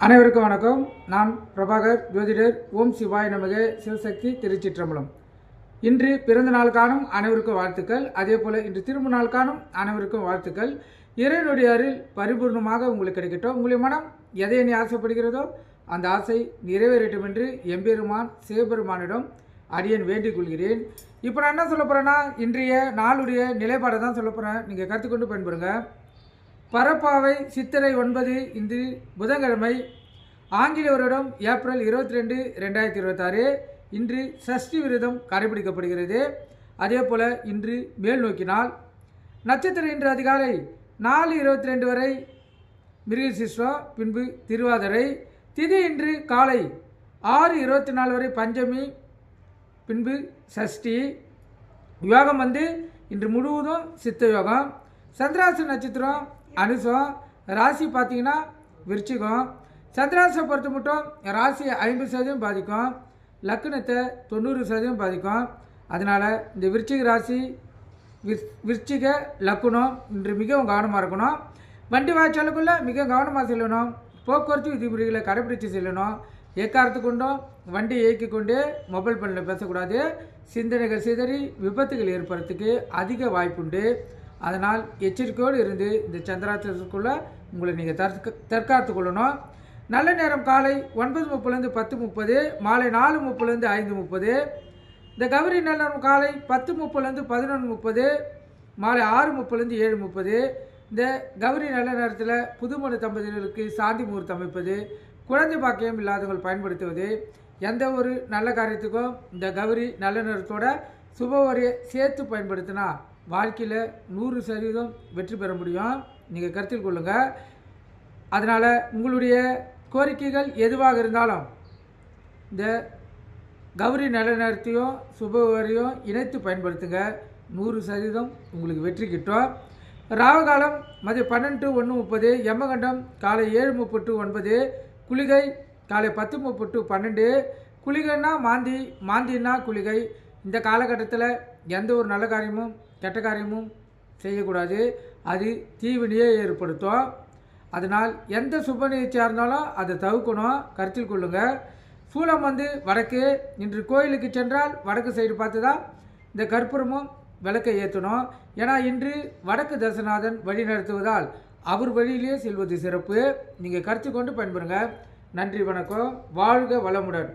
அனைவருக்கும் வணக்கம். நான் பிரபாகர் ஜோதிடர். ஓம் சிவாய் நமக. சிவசக்தி திருச்சிற்றம்பலம். இன்று பிறந்த நாள் காணும் அனைவருக்கும் வாழ்த்துக்கள். அதே போல் இன்று திரும்ப நாள் காணும் அனைவருக்கும் வாழ்த்துக்கள். இறைவனுடைய அருள் பரிபூர்ணமாக உங்களுக்கு கிடைக்கட்டும். உங்களுடைய மனம் எதை எண்ணி ஆசைப்படுகிறதோ அந்த ஆசை நிறைவேறட்டும் என்று எம்பெருமான் சிவபெருமானிடம் அடியன் வேண்டிக் கொள்கிறேன். இப்போ நான் என்ன சொல்ல போகிறேன்னா, இன்றைய நாளுடைய நிலைப்பாடை தான் சொல்ல போகிறேன். நீங்கள் கற்றுக்கொண்டு பயன்படுங்க. பரப்பாவை சித்திரை 9 இன்று புதன்கிழமை, ஆங்கில வருடம் ஏப்ரல் 22, 2026. இன்று சஷ்டி விரதம் கடைபிடிக்கப்படுகிறது. அதே போல் இன்று மேல் நோக்கி நாள். நட்சத்திரம் இன்று அதிகாலை 4:22 வரை மிருகசீரிஷம், பின்பு திருவாதிரை. திதி இன்று காலை 6:24 வரை பஞ்சமி, பின்பு சஷ்டி. யோகம் இன்று முழுவதும் சித்த யோகம். சந்திராசி நட்சத்திரம் அனுசம். ராசி பார்த்தீங்கன்னா விருச்சிகம். சந்திராசியை பொறுத்த மட்டும் ராசி 50% பாதிக்கும், லக்னத்தை 90% பாதிக்கும். அதனால் இந்த விருச்சிக ராசி விருச்சிக லக்குனம் இன்று மிகவும் கவனமாக இருக்கணும். வண்டி வாய்ச்சாலுக்குள்ளே மிக கவனமாக செல்லணும். போக்குவரத்து விதிமுறைகளை கடைபிடித்து செல்லணும். எக்காரத்து கொண்டும் வண்டி இயக்கி கொண்டே மொபைல் ஃபோனில் பேசக்கூடாது. சிந்தனைகள் சிதறி விபத்துகள் ஏற்படுறதுக்கு அதிக வாய்ப்புண்டு. அதனால் எச்சரிக்கையோடு இருந்து இந்த சந்திராசிரத்துக்குள்ளே உங்களை நீங்கள் தற்காத்து கொள்ளணும். நல்ல நேரம் காலை 9:30 10:30, மாலை 4:30 5:30. இந்த கௌரி நல்ல நேரம் காலை 10:30 11:30, மாலை 6:30 7:30. இந்த கௌரி நல்ல நேரத்தில் புதுமண தம்பதியினருக்கு சாந்தி முகூர்த்தம் அமைப்பது, குழந்தை பாக்கியம் இல்லாதவர்கள் பயன்படுத்துவது, எந்த ஒரு நல்ல காரியத்துக்கும் இந்த கௌரி நல்ல நேரத்தோட சுபவரியை சேர்த்து பயன்படுத்தினா வாழ்க்கையில் 100% வெற்றி பெற முடியும். நீங்கள் கருத்தில் கொள்ளுங்கள். அதனால் உங்களுடைய கோரிக்கைகள் எதுவாக இருந்தாலும் இந்த கௌரி நல்ல நேரத்தையும் சுபவரியும் இணைத்து பயன்படுத்துங்க. 100% உங்களுக்கு வெற்றி கிட்டும். ராவகாலம் மதியம் 12 to 1:30, யமகண்டம் காலை 7:30 to 9, குளிகை காலை 10:30 to 12. குளிகைன்னா மாந்தி, மாந்தின்னா குளிகை. இந்த காலகட்டத்தில் எந்த ஒரு நல்ல காரியமும் கெட்ட காரியமும் செய்யக்கூடாது. அது தீவினையே ஏற்படுத்தும். அதனால் எந்த சுப நிகழ்ச்சியாக இருந்தாலும் அதை தவிர்க்கணும். கருத்தில் கொள்ளுங்கள். சூலம் வடக்கு. இன்று கோயிலுக்கு சென்றால் வடக்கு சைடு பார்த்து தான் இந்த கற்பூரமும் விளக்கை ஏற்றணும். ஏன்னா இன்று வடக்கு தசநாதன் வழி நடத்துவதால் அவர் வழியிலே செல்வது சிறப்பு. நீங்கள் கருத்து கொண்டு பயன்படுங்க. நன்றி, வணக்கம். வாழ்க வளமுடன்.